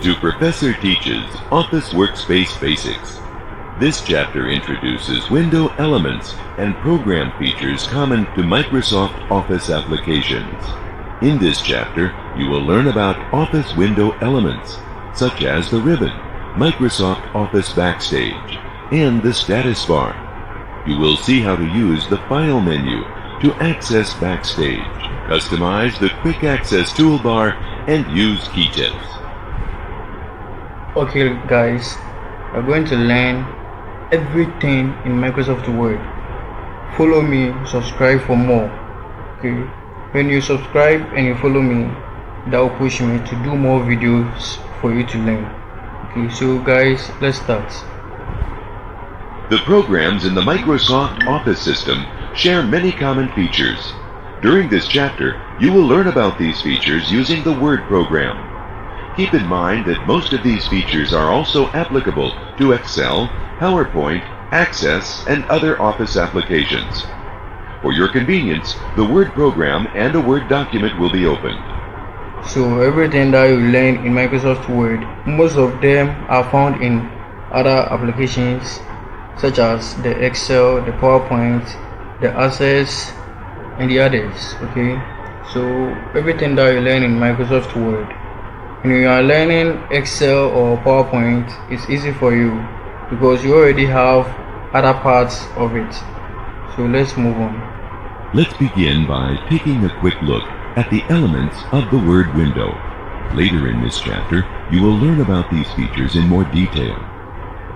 to Professor Teaches Office Workspace Basics. This chapter introduces window elements and program features common to Microsoft Office applications. In this chapter, you will learn about Office window elements, such as the ribbon, Microsoft Office Backstage, and the status bar. You will see how to use the File menu to access Backstage, customize the Quick Access toolbar, and use key tips. Okay guys, we're going to learn everything in Microsoft Word. Follow me, subscribe for more. Okay, when you subscribe and you follow me, that will push me to do more videos for you to learn. Okay, so guys, let's start. The programs in the Microsoft Office system share many common features. During this chapter, you will learn about these features using the Word program. Keep in mind that most of these features are also applicable to Excel, PowerPoint, Access, and other Office applications. For your convenience, the Word program and a Word document will be opened. So everything that you learn in Microsoft Word, most of them are found in other applications such as the Excel, the PowerPoint, the Access, and the others. Okay, so everything that you learn in Microsoft Word, when you are learning Excel or PowerPoint, it's easy for you because you already have other parts of it. So let's move on. Let's begin by taking a quick look at the elements of the Word window. Later in this chapter, you will learn about these features in more detail.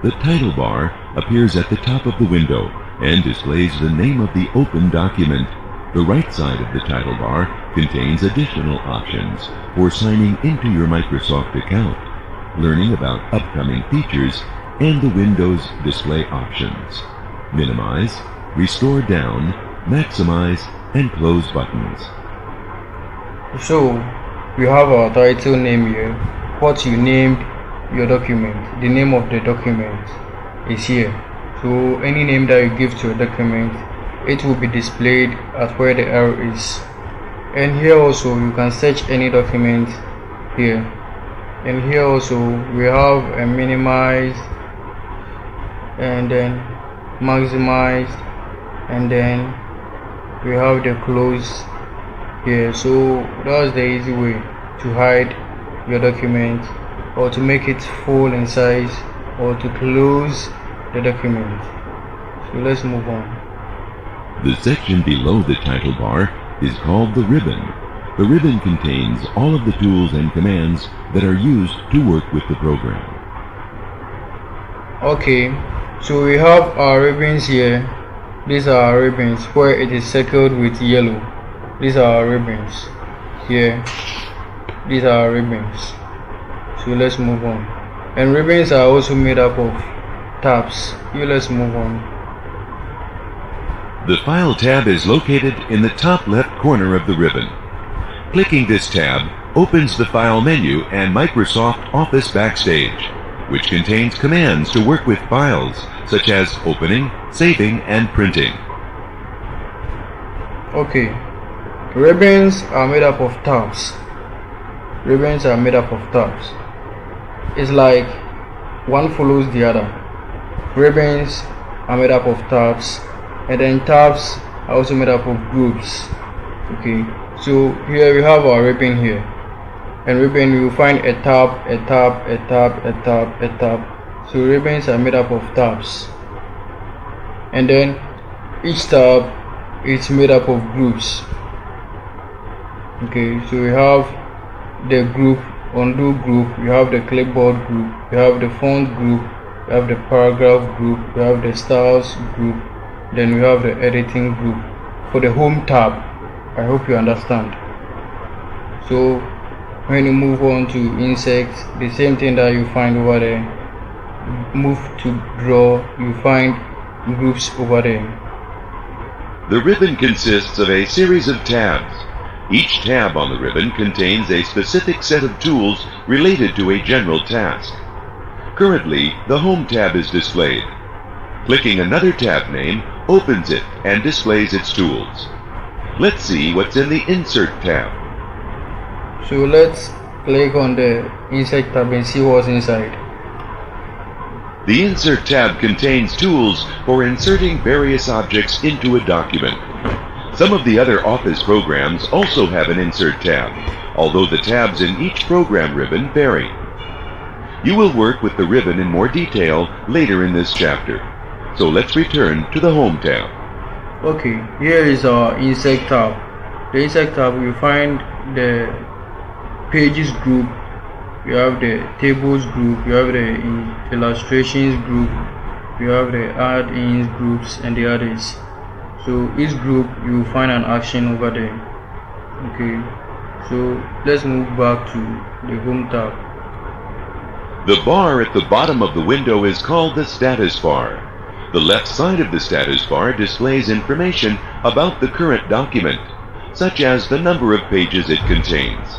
The title bar appears at the top of the window and displays the name of the open document. The right side of the title bar contains additional options for signing into your Microsoft account, learning about upcoming features, and the Windows display options: minimize, restore down, maximize, and close buttons. So we have our title name here, what you named your document. The name of the document is here. So any name that you give to a document, it will be displayed at where the arrow is. And here also you can search any document here. And here also we have a minimized, and then maximized, and then we have the close here. So that's the easy way to hide your document, or to make it full in size, or to close the document. So let's move on. The section below the title bar is called the ribbon. The ribbon contains all of the tools and commands that are used to work with the program. Okay, so we have our ribbons here. These are our ribbons where it is circled with yellow. These are our ribbons here. These are our ribbons. So let's move on. And ribbons are also made up of tabs. Here, let's move on. The File tab is located in the top left corner of the ribbon. Clicking this tab opens the File menu and Microsoft Office Backstage, which contains commands to work with files such as opening, saving, and printing. Okay, ribbons are made up of tabs. Ribbons are made up of tabs. It's like one follows the other. Ribbons are made up of tabs, and then tabs are also made up of groups. Okay, so here we have our ribbon here, and ribbon you will find a tab, a tab, a tab, a tab, a tab. So ribbons are made up of tabs, and then each tab is made up of groups. Okay, so we have the group, undo group, you have the clipboard group, you have the font group, you have the paragraph group, you have the styles group, then we have the editing group. For the home tab, I hope you understand. So when you move on to insert, the same thing that you find over there. Move to draw, you find groups over there. The ribbon consists of a series of tabs. Each tab on the ribbon contains a specific set of tools related to a general task. Currently, the Home tab is displayed. Clicking another tab name opens it and displays its tools. Let's see what's in the Insert tab. So let's click on the Insert tab and see what's inside. The Insert tab contains tools for inserting various objects into a document. Some of the other Office programs also have an Insert tab, although the tabs in each program ribbon vary. You will work with the ribbon in more detail later in this chapter. So let's return to the Home tab. Okay, here is our Insert tab. The Insert tab, you find the Pages group, you have the Tables group, you have the Illustrations group, you have the Add-ins groups and the others. So each group you will find an action over there. Okay, so let's move back to the Home tab. The bar at the bottom of the window is called the status bar. The left side of the status bar displays information about the current document, such as the number of pages it contains.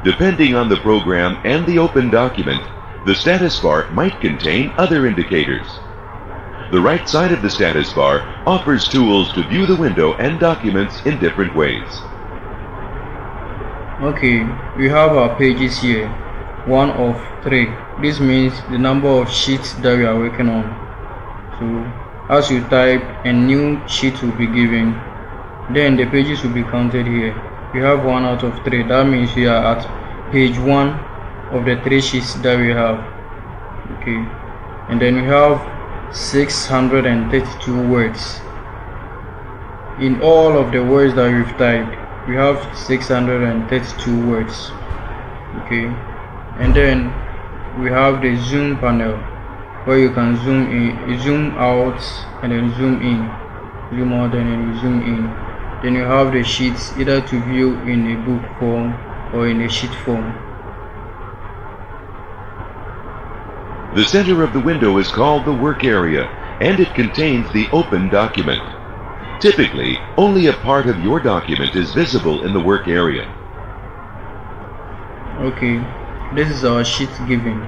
Depending on the program and the open document, the status bar might contain other indicators. The right side of the status bar offers tools to view the window and documents in different ways. Okay, we have our pages here, 1 of 3. This means the number of sheets that we are working on. So as you type, a new sheet will be given. Then the pages will be counted here. We have 1 out of 3. That means we are at page 1 of the 3 sheets that we have. Okay, and then we have 632 words. In all of the words that we've typed, we have 632 words. Okay, and then we have the zoom panel where you can zoom in, zoom out and then zoom in, zoom out and then zoom in. Then you have the sheets either to view in a book form or in a sheet form. The center of the window is called the work area, and it contains the open document. Typically, only a part of your document is visible in the work area. Okay, this is our sheet given.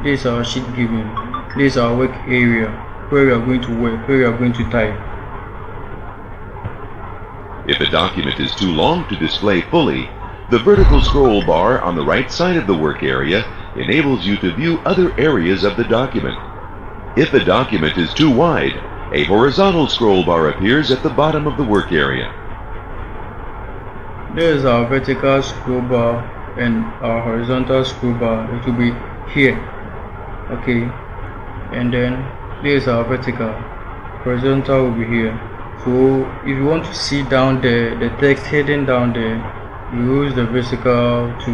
This is our sheet given. This is our work area where we are going to work, where we are going to type. If a document is too long to display fully, the vertical scroll bar on the right side of the work area enables you to view other areas of the document. If the document is too wide, a horizontal scroll bar appears at the bottom of the work area. There is our vertical scroll bar and our horizontal scroll bar. It will be here. Okay, and then there is our vertical. Horizontal will be here. So if you want to see down there, the text hidden down there, you use the vertical to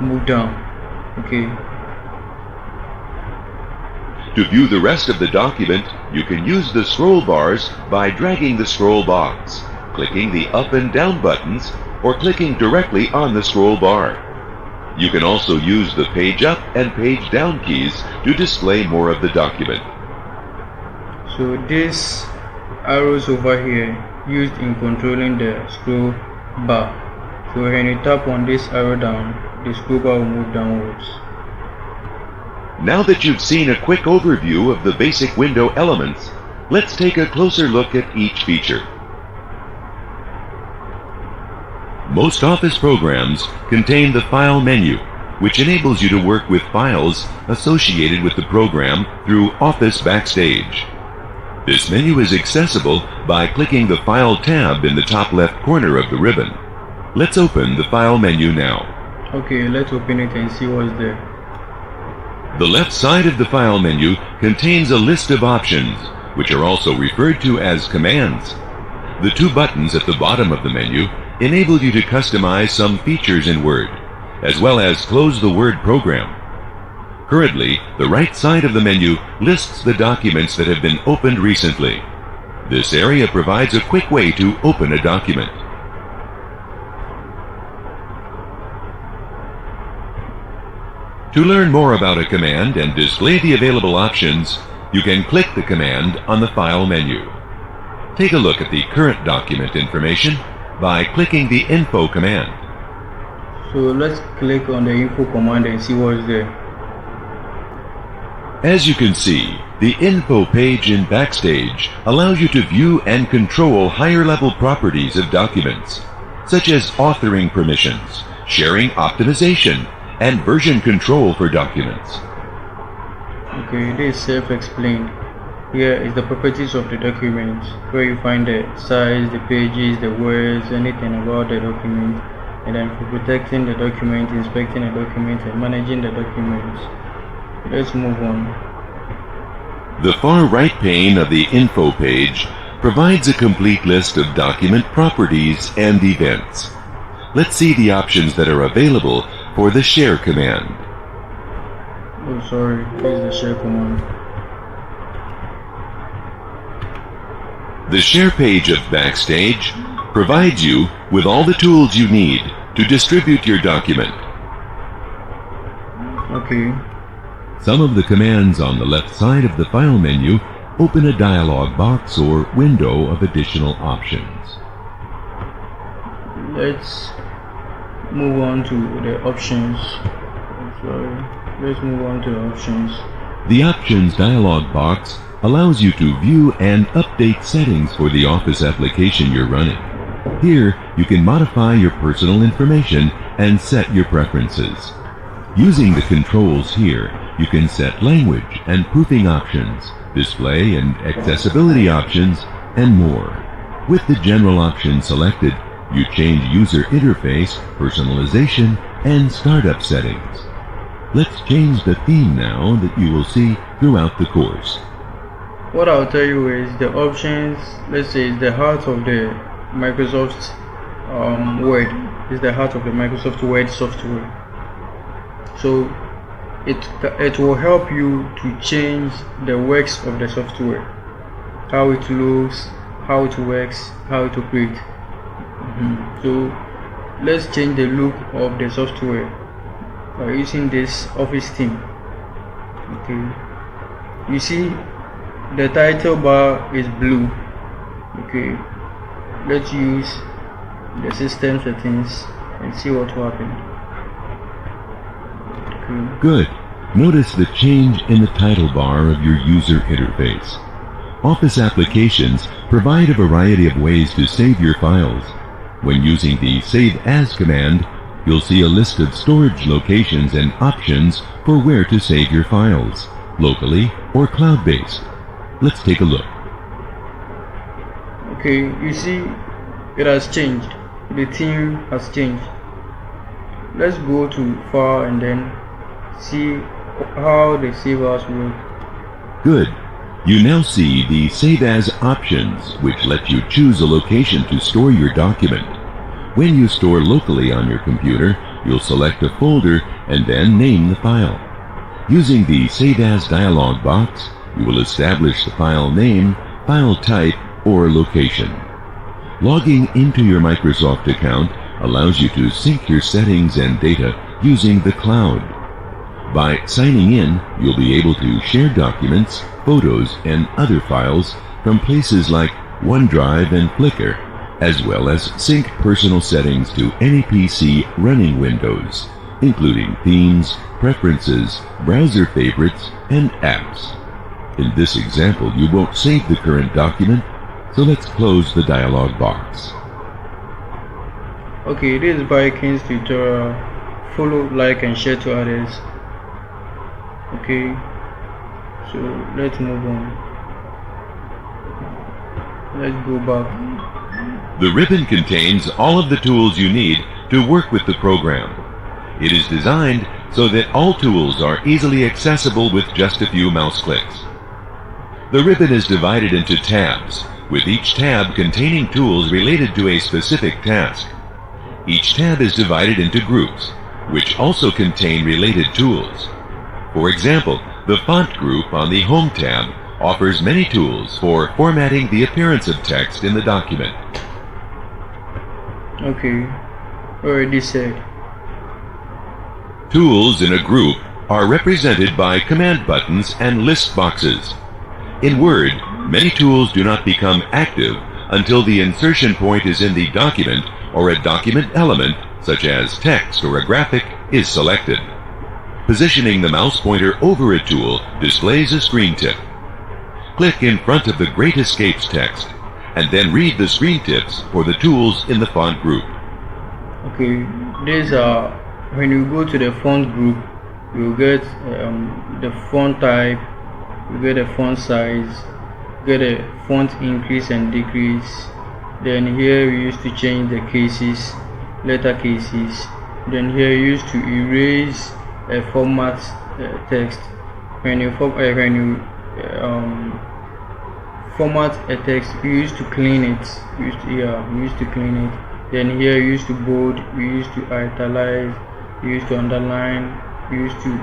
move down. Okay. To view the rest of the document, you can use the scroll bars by dragging the scroll box, clicking the up and down buttons, or clicking directly on the scroll bar. You can also use the page up and page down keys to display more of the document. So these arrows over here used in controlling the scroll bar. So when you tap on this arrow down, the scroll bar will move downwards. Now that you've seen a quick overview of the basic window elements, let's take a closer look at each feature. Most Office programs contain the File menu, which enables you to work with files associated with the program through Office Backstage. This menu is accessible by clicking the File tab in the top left corner of the ribbon. Let's open the File menu now. Okay, let's open it and see what's there. The left side of the File menu contains a list of options, which are also referred to as commands. The two buttons at the bottom of the menu enable you to customize some features in Word, as well as close the Word program. Currently, the right side of the menu lists the documents that have been opened recently. This area provides a quick way to open a document. To learn more about a command and display the available options, you can click the command on the File menu. Take a look at the current document information by clicking the Info command. So let's click on the Info command and see what's there. As you can see, the Info page in Backstage allows you to view and control higher-level properties of documents, such as authoring permissions, sharing optimization, and version control for documents. Okay, this is self-explained. Here is the properties of the document, where you find the size, the pages, the words, anything about the document, and then for protecting the document, inspecting the document, and managing the documents. Let's move on. The far right pane of the info page provides a complete list of document properties and events. Let's see the options that are available for the share command. Oh, sorry, this is the share command. The share page of Backstage provides you with all the tools you need to distribute your document. Okay. Some of the commands on the left side of the File menu open a dialog box or window of additional options. Let's move on to the options. Let's move on to the options. The Options dialog box allows you to view and update settings for the Office application you're running. Here, you can modify your personal information and set your preferences. Using the controls here, you can set language and proofing options, display and accessibility options, and more. With the general options selected, you change user interface, personalization, and startup settings. Let's change the theme now that you will see throughout the course. What I'll tell you is the options, let's say, is the heart of the Microsoft Word. Is the heart of the Microsoft Word software. So it will help you to change the works of the software, how it looks, how it works, how it operates. So let's change the look of the software by using this Office theme. Okay, you see the title bar is blue. Okay, let's use the system settings and see what will happen. Okay. Good. Notice the change in the title bar of your user interface. Office applications provide a variety of ways to save your files. When using the Save As command, you'll see a list of storage locations and options for where to save your files, locally or cloud-based. Let's take a look. Okay, you see it has changed. The theme has changed. Let's go to File and then see how the Save As work. Good. You now see the Save As options, which let you choose a location to store your document. When you store locally on your computer, you'll select a folder and then name the file. Using the Save As dialog box, you will establish the file name, file type, or location. Logging into your Microsoft account allows you to sync your settings and data using the cloud. By signing in, you'll be able to share documents, photos, and other files from places like OneDrive and Flickr, as well as sync personal settings to any PC running Windows, including themes, preferences, browser favorites, and apps. In this example, you won't save the current document, so let's close the dialog box. Okay, this is Vikings tutorial. Follow, like, and share to others. Okay, so let's move on. Let's go back. The ribbon contains all of the tools you need to work with the program. It is designed so that all tools are easily accessible with just a few mouse clicks. The ribbon is divided into tabs, with each tab containing tools related to a specific task. Each tab is divided into groups, which also contain related tools. For example, the Font group on the Home tab offers many tools for formatting the appearance of text in the document. Okay, already said. Tools in a group are represented by command buttons and list boxes. In Word, many tools do not become active until the insertion point is in the document or a document element, such as text or a graphic, is selected. Positioning the mouse pointer over a tool displays a screen tip. Click in front of the Great Escapes text, and then read the screen tips for the tools in the font group. Okay, this when you go to the font group, you get the font type, you get a font size, get a font increase and decrease. Then here we used to change the cases, letter cases. Then here you used to erase a format text. When you format a text, you used to clean it. You used to clean it. Then here you used to bold, you used to italize, you used to underline, you used to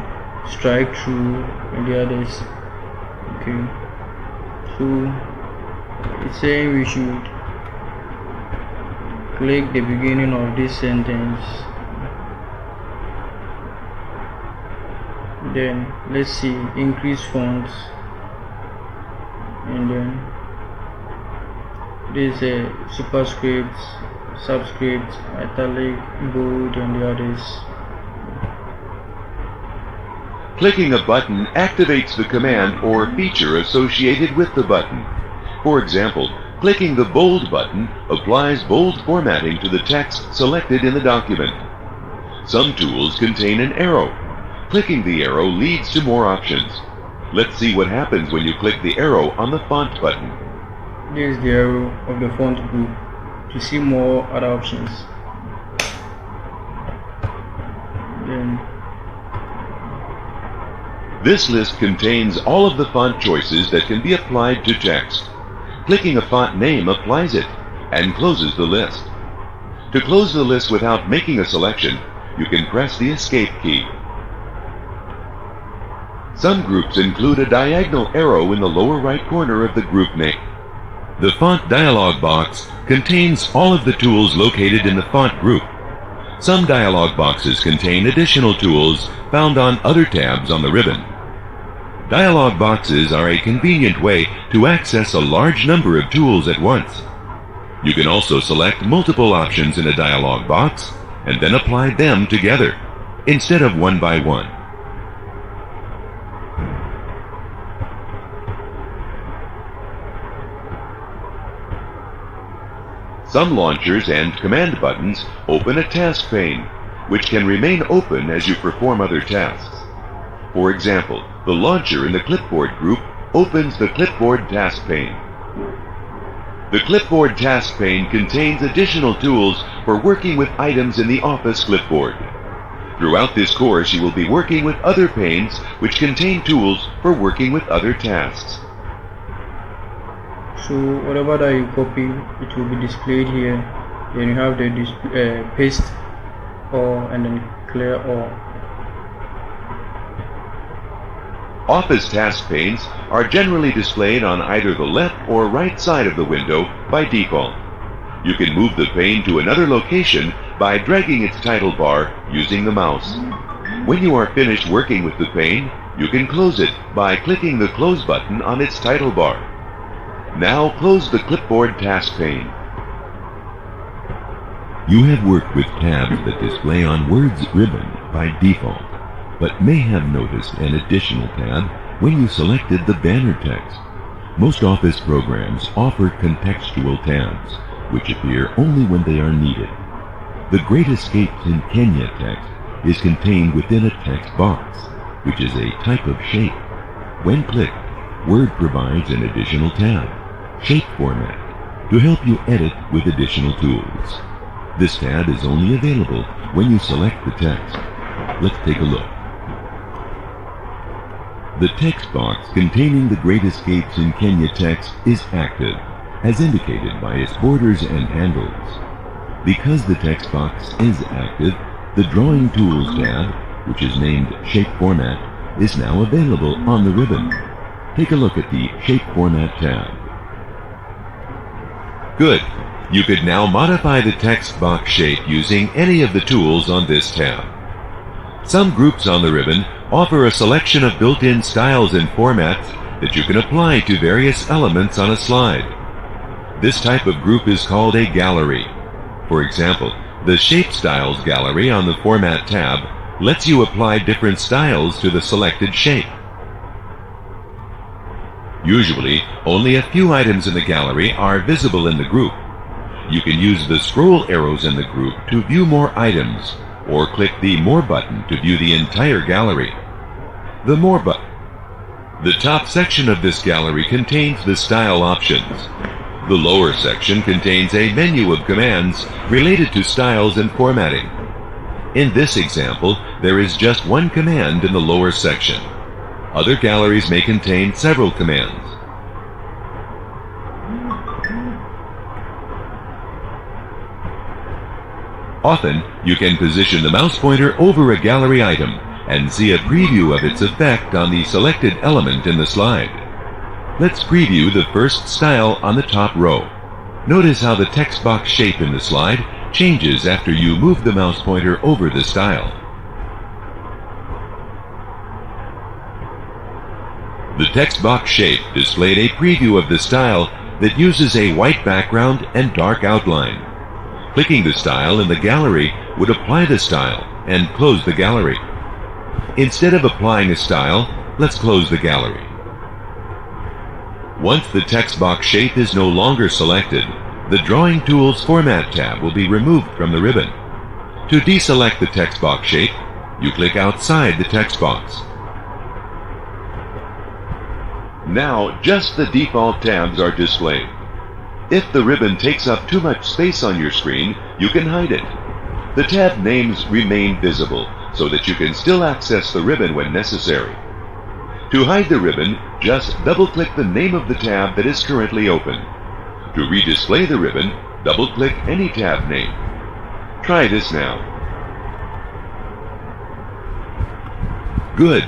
strike through, and the others. Okay, so it's saying we should click the beginning of this sentence. Then let's see, increase fonts, and then this is a superscript, subscript, italic, bold, and the others. Clicking a button activates the command or feature associated with the button. For example, clicking the bold button applies bold formatting to the text selected in the document. Some tools contain an arrow. Clicking the arrow leads to more options. Let's see what happens when you click the arrow on the font button. This is the arrow of the font group to see more other options. Then this list contains all of the font choices that can be applied to text. Clicking a font name applies it and closes the list. To close the list without making a selection, you can press the Escape key. Some groups include a diagonal arrow in the lower right corner of the group name. The font dialog box contains all of the tools located in the font group. Some dialog boxes contain additional tools found on other tabs on the ribbon. Dialog boxes are a convenient way to access a large number of tools at once. You can also select multiple options in a dialog box and then apply them together, instead of one by one. Some launchers and command buttons open a task pane, which can remain open as you perform other tasks. For example, the launcher in the clipboard group opens the clipboard task pane. The clipboard task pane contains additional tools for working with items in the Office clipboard. Throughout this course, you will be working with other panes which contain tools for working with other tasks. so whatever that you copy, it will be displayed here. Then you have the paste all and then clear all. Office task panes are generally displayed on either the left or right side of the window by default. You can move the pane to another location by dragging its title bar using the mouse. When you are finished working with the pane, you can close it by clicking the Close button on its title bar. Now close the clipboard task pane. You have worked with tabs that display on Word's ribbon by default, but may have noticed an additional tab when you selected the banner text. Most Office programs offer contextual tabs, which appear only when they are needed. The Great Escapes in Kenya text is contained within a text box, which is a type of shape. When clicked, Word provides an additional tab, Shape Format, to help you edit with additional tools. This tab is only available when you select the text. Let's take a look. The text box containing the Great Escapes in Kenya text is active, as indicated by its borders and handles. Because the text box is active, the Drawing Tools tab, which is named Shape Format, is now available on the ribbon. Take a look at the Shape Format tab. Good. You could now modify the text box shape using any of the tools on this tab. Some groups on the ribbon offer a selection of built-in styles and formats that you can apply to various elements on a slide. This type of group is called a gallery. For example, the Shape Styles gallery on the Format tab lets you apply different styles to the selected shape. Usually, only a few items in the gallery are visible in the group. You can use the scroll arrows in the group to view more items, or click the More button to view the entire gallery. The More button. The top section of this gallery contains the style options. The lower section contains a menu of commands related to styles and formatting. In this example, there is just one command in the lower section. Other galleries may contain several commands. Often, you can position the mouse pointer over a gallery item and see a preview of its effect on the selected element in the slide. Let's preview the first style on the top row. Notice how the text box shape in the slide changes after you move the mouse pointer over the style. The text box shape displayed a preview of the style that uses a white background and dark outline. Clicking the style in the gallery would apply the style and close the gallery. Instead of applying a style, let's close the gallery. Once the text box shape is no longer selected, the Drawing Tools Format tab will be removed from the ribbon. To deselect the text box shape, you click outside the text box. Now, just the default tabs are displayed. If the ribbon takes up too much space on your screen, you can hide it. The tab names remain visible so that you can still access the ribbon when necessary. To hide the ribbon, just double-click the name of the tab that is currently open. To redisplay the ribbon, double-click any tab name. Try this now. Good.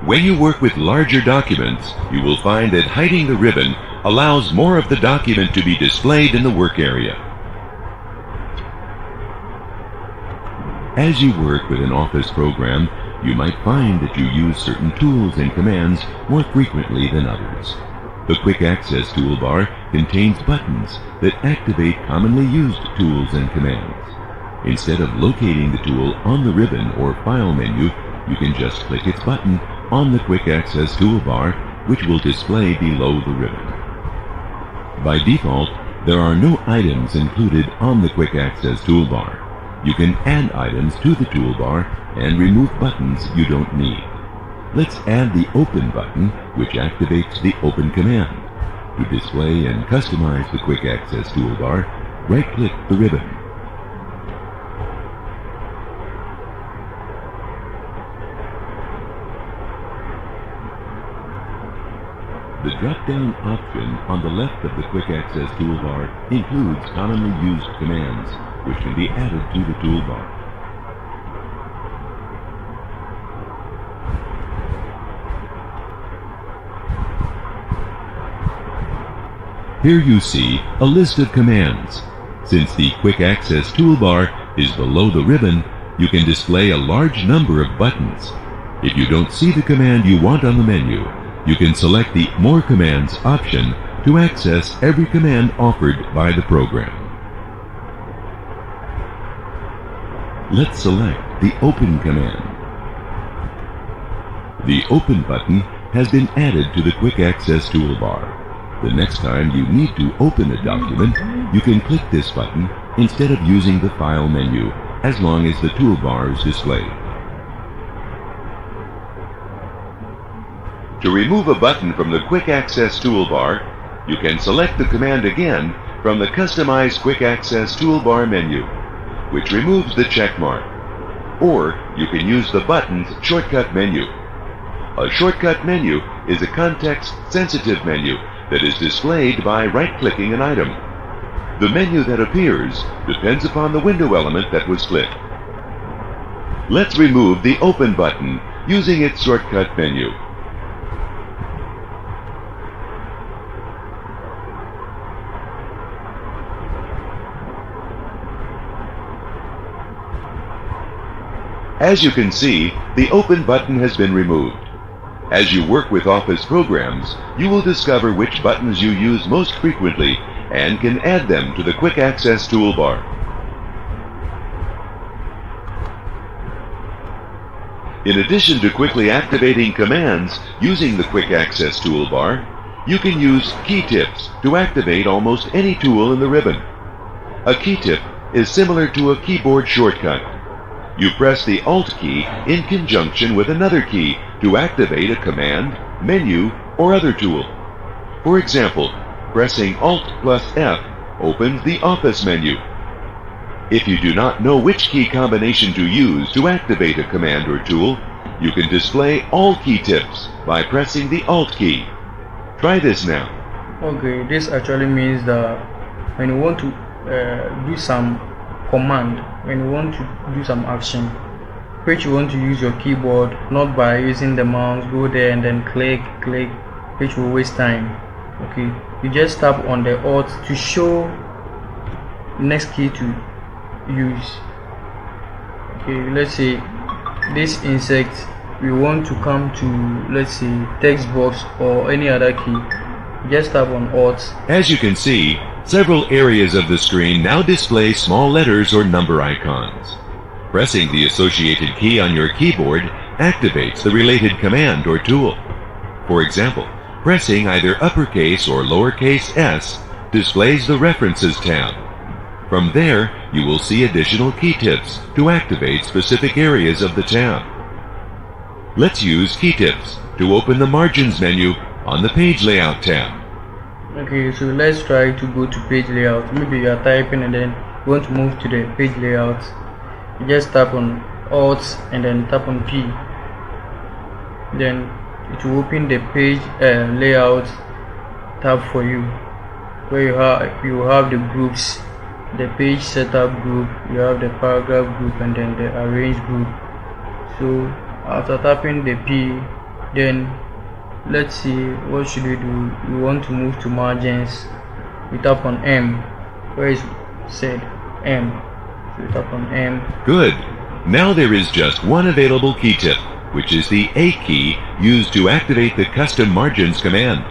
When you work with larger documents, you will find that hiding the ribbon allows more of the document to be displayed in the work area. As you work with an Office program, you might find that you use certain tools and commands more frequently than others. The Quick Access toolbar contains buttons that activate commonly used tools and commands. Instead of locating the tool on the ribbon or file menu, you can just click its button on the Quick Access toolbar, which will display below the ribbon. By default, there are no items included on the Quick Access toolbar. You can add items to the toolbar and remove buttons you don't need. Let's add the Open button, which activates the Open command. To display and customize the Quick Access toolbar, right-click the ribbon. The drop-down option on the left of the Quick Access toolbar includes commonly used commands, which can be added to the toolbar. Here you see a list of commands. Since the Quick Access toolbar is below the ribbon, you can display a large number of buttons. If you don't see the command you want on the menu, you can select the More Commands option to access every command offered by the program. Let's select the Open command. The Open button has been added to the Quick Access toolbar. The next time you need to open a document, you can click this button instead of using the File menu, as long as the toolbar is displayed. To remove a button from the Quick Access toolbar, you can select the command again from the Customize Quick Access toolbar menu, which removes the check mark. Or you can use the button's shortcut menu. A shortcut menu is a context-sensitive menu that is displayed by right-clicking an item. The menu that appears depends upon the window element that was clicked. Let's remove the Open button using its shortcut menu. As you can see, the Open button has been removed. As you work with Office programs, you will discover which buttons you use most frequently and can add them to the Quick Access toolbar. In addition to quickly activating commands using the Quick Access toolbar, you can use key tips to activate almost any tool in the ribbon. A key tip is similar to a keyboard shortcut. You press the Alt key in conjunction with another key to activate a command, menu, or other tool. For example, pressing Alt plus F opens the Office menu. If you do not know which key combination to use to activate a command or tool, you can display all key tips by pressing the Alt key. Try this now. Okay, this actually means that when you want to do some command, when you want to do some action, which you want to use your keyboard, not by using the mouse, go there and then click, which will waste time. Okay, you just tap on the Alt to show next key to use. Okay, let's say this insect, we want to come to, let's say, text box or any other key. Just tap on Alt. As you can see, several areas of the screen now display small letters or number icons. Pressing the associated key on your keyboard activates the related command or tool. For example, pressing either uppercase or lowercase s displays the References tab. From there, you will see additional key tips to activate specific areas of the tab. Let's use key tips to open the Margins menu on the Page Layout tab. Okay, so let's try to go to page layout. Maybe you are typing and then you want to move to the page layout. You just tap on Alt and then tap on P. Then it will open the page layout tab for you, where you have the groups, the page setup group, you have the paragraph group, and then the arrange group. So after tapping the P, then let's see, what should we do? We want to move to margins. We tap on M, where is said M. So we tap on M. Good. Now there is just one available key tip, which is the A key used to activate the Custom Margins command.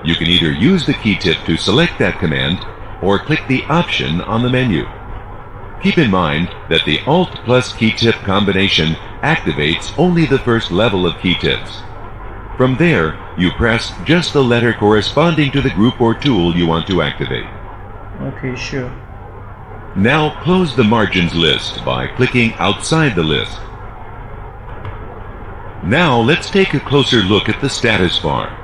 You can either use the key tip to select that command or click the option on the menu. Keep in mind that the Alt plus key tip combination activates only the first level of key tips. From there, you press just the letter corresponding to the group or tool you want to activate. Okay, sure. Now close the Margins list by clicking outside the list. Now let's take a closer look at the status bar.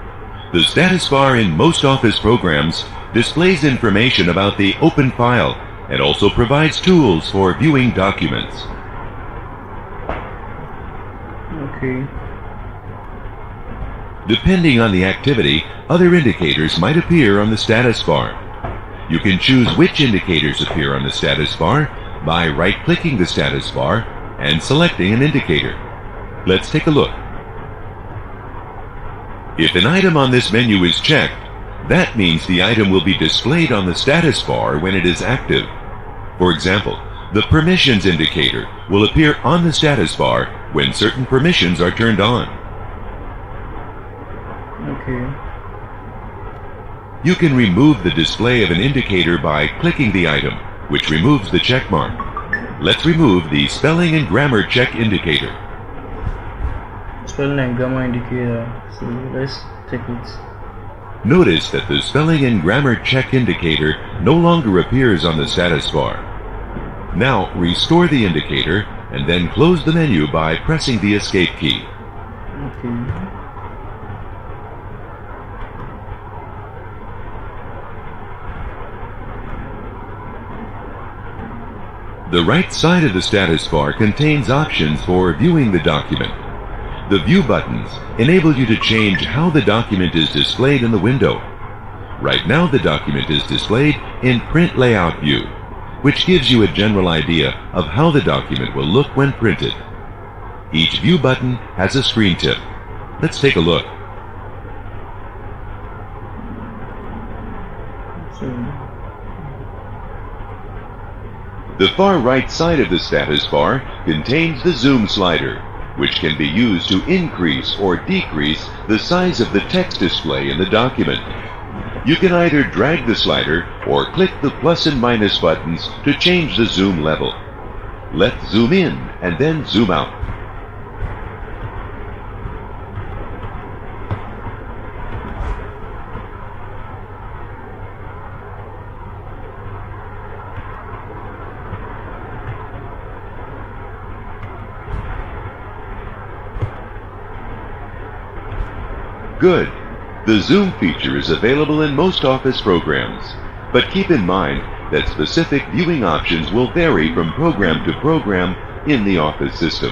The status bar in most Office programs displays information about the open file and also provides tools for viewing documents. Okay. Depending on the activity, other indicators might appear on the status bar. You can choose which indicators appear on the status bar by right-clicking the status bar and selecting an indicator. Let's take a look. If an item on this menu is checked, that means the item will be displayed on the status bar when it is active. For example, the Permissions indicator will appear on the status bar when certain permissions are turned on. Okay. You can remove the display of an indicator by clicking the item, which removes the check mark. Let's remove the Spelling and Grammar check indicator. Spelling and grammar indicator. So let's take it. Notice that the Spelling and Grammar check indicator no longer appears on the status bar. Now restore the indicator and then close the menu by pressing the Escape key. Okay. The right side of the status bar contains options for viewing the document. The View buttons enable you to change how the document is displayed in the window. Right now the document is displayed in Print Layout View, which gives you a general idea of how the document will look when printed. Each View button has a screen tip. Let's take a look. The far right side of the status bar contains the zoom slider, which can be used to increase or decrease the size of the text display in the document. You can either drag the slider or click the plus and minus buttons to change the zoom level. Let's zoom in and then zoom out. Good. The zoom feature is available in most Office programs, but keep in mind that specific viewing options will vary from program to program in the Office system.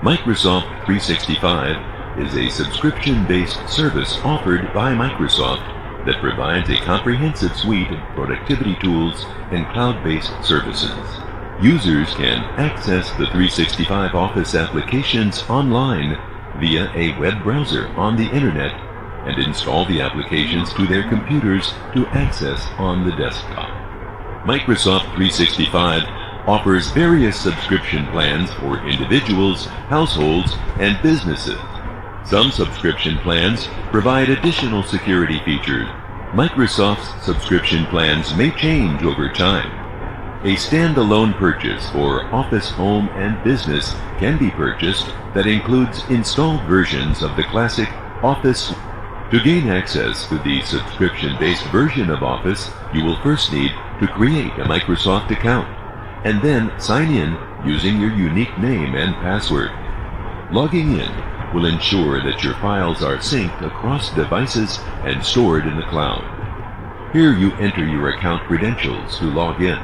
Microsoft 365 is a subscription-based service offered by Microsoft that provides a comprehensive suite of productivity tools and cloud-based services. Users can access the 365 Office applications online via a web browser on the Internet and install the applications to their computers to access on the desktop. Microsoft 365 offers various subscription plans for individuals, households, and businesses. Some subscription plans provide additional security features. Microsoft's subscription plans may change over time. A standalone purchase for Office Home and Business can be purchased that includes installed versions of the classic Office. To gain access to the subscription-based version of Office, you will first need to create a Microsoft account and then sign in using your unique name and password. Logging in will ensure that your files are synced across devices and stored in the cloud. Here you enter your account credentials to log in.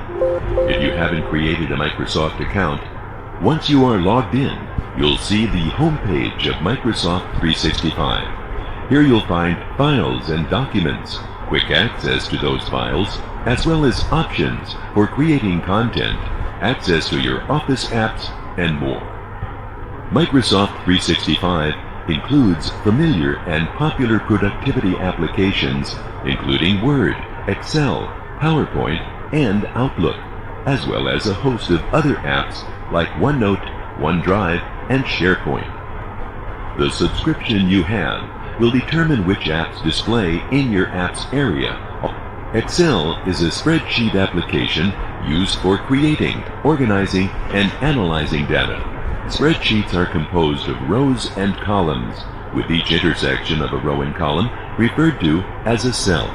If you haven't created a Microsoft account, once you are logged in, you'll see the home page of Microsoft 365. Here you'll find files and documents, quick access to those files, as well as options for creating content, access to your Office apps, and more. Microsoft 365 includes familiar and popular productivity applications, including Word, Excel, PowerPoint, and Outlook, as well as a host of other apps like OneNote, OneDrive, and SharePoint. The subscription you have will determine which apps display in your apps area. Excel is a spreadsheet application used for creating, organizing, and analyzing data. Spreadsheets are composed of rows and columns, with each intersection of a row and column referred to as a cell.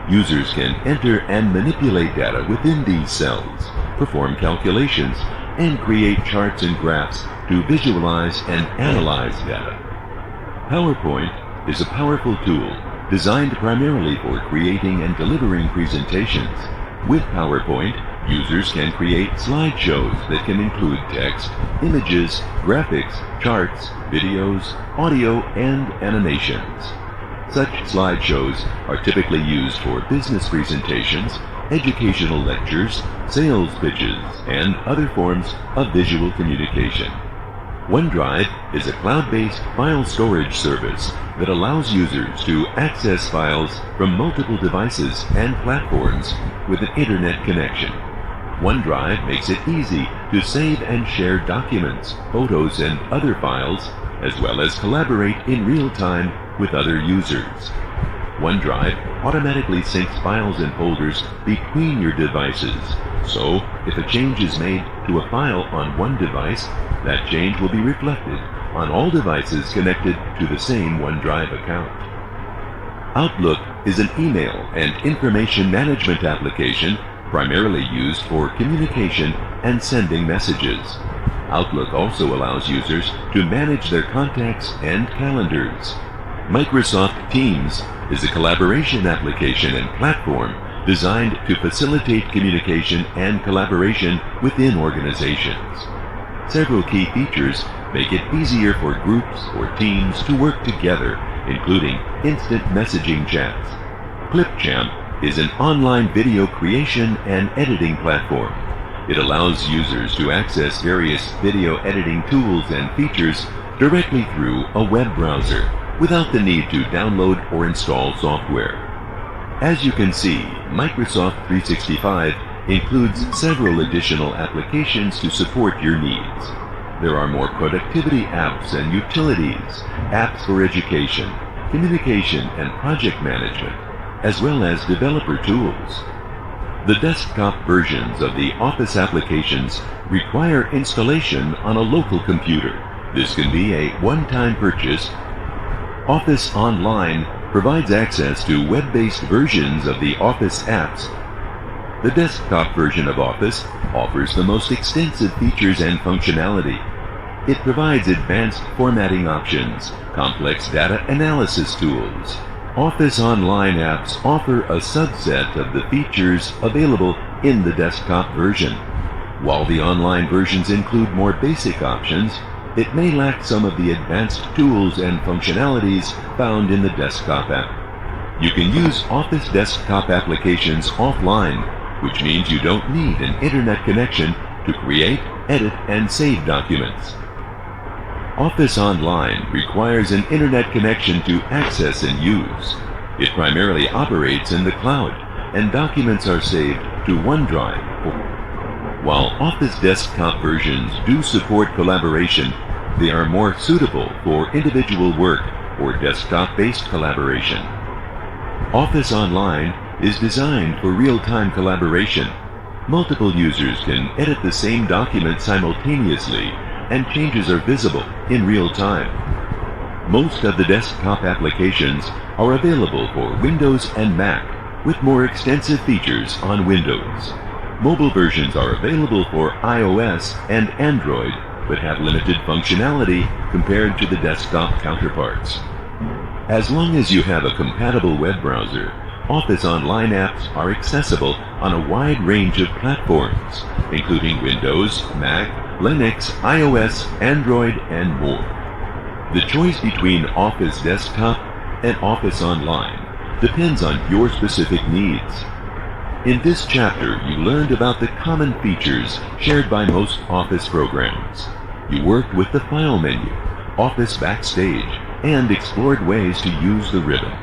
Users can enter and manipulate data within these cells, perform calculations, and create charts and graphs to visualize and analyze data. PowerPoint is a powerful tool designed primarily for creating and delivering presentations. With PowerPoint, users can create slideshows that can include text, images, graphics, charts, videos, audio, and animations. Such slideshows are typically used for business presentations, educational lectures, sales pitches, and other forms of visual communication. OneDrive is a cloud-based file storage service that allows users to access files from multiple devices and platforms with an internet connection. OneDrive makes it easy to save and share documents, photos, and other files, as well as collaborate in real time with other users. OneDrive automatically syncs files and folders between your devices, so if a change is made to a file on one device, that change will be reflected on all devices connected to the same OneDrive account. Outlook is an email and information management application primarily used for communication and sending messages. Outlook also allows users to manage their contacts and calendars. Microsoft Teams is a collaboration application and platform designed to facilitate communication and collaboration within organizations. Several key features make it easier for groups or teams to work together, including instant messaging chats. Clipchamp is an online video creation and editing platform. It allows users to access various video editing tools and features directly through a web browser without the need to download or install software. As you can see, Microsoft 365 includes several additional applications to support your needs. There are more productivity apps and utilities, apps for education, communication, and project management, as well as developer tools. The desktop versions of the Office applications require installation on a local computer. This can be a one-time purchase. Office Online provides access to web-based versions of the Office apps. The desktop version of Office offers the most extensive features and functionality. It provides advanced formatting options, complex data analysis tools. Office Online apps offer a subset of the features available in the desktop version. While the online versions include more basic options, it may lack some of the advanced tools and functionalities found in the desktop app. You can use Office desktop applications offline, which means you don't need an internet connection to create, edit, and save documents. Office Online requires an internet connection to access and use. It primarily operates in the cloud, and documents are saved to OneDrive. While Office desktop versions do support collaboration, they are more suitable for individual work or desktop-based collaboration. Office Online is designed for real-time collaboration. Multiple users can edit the same document simultaneously, and changes are visible in real time. Most of the desktop applications are available for Windows and Mac, with more extensive features on Windows. Mobile versions are available for iOS and Android, but have limited functionality compared to the desktop counterparts. As long as you have a compatible web browser, Office Online apps are accessible on a wide range of platforms, including Windows, Mac, Linux, iOS, Android, and more. The choice between Office Desktop and Office Online depends on your specific needs. In this chapter, you learned about the common features shared by most Office programs. You worked with the File menu, Office Backstage, and explored ways to use the ribbon.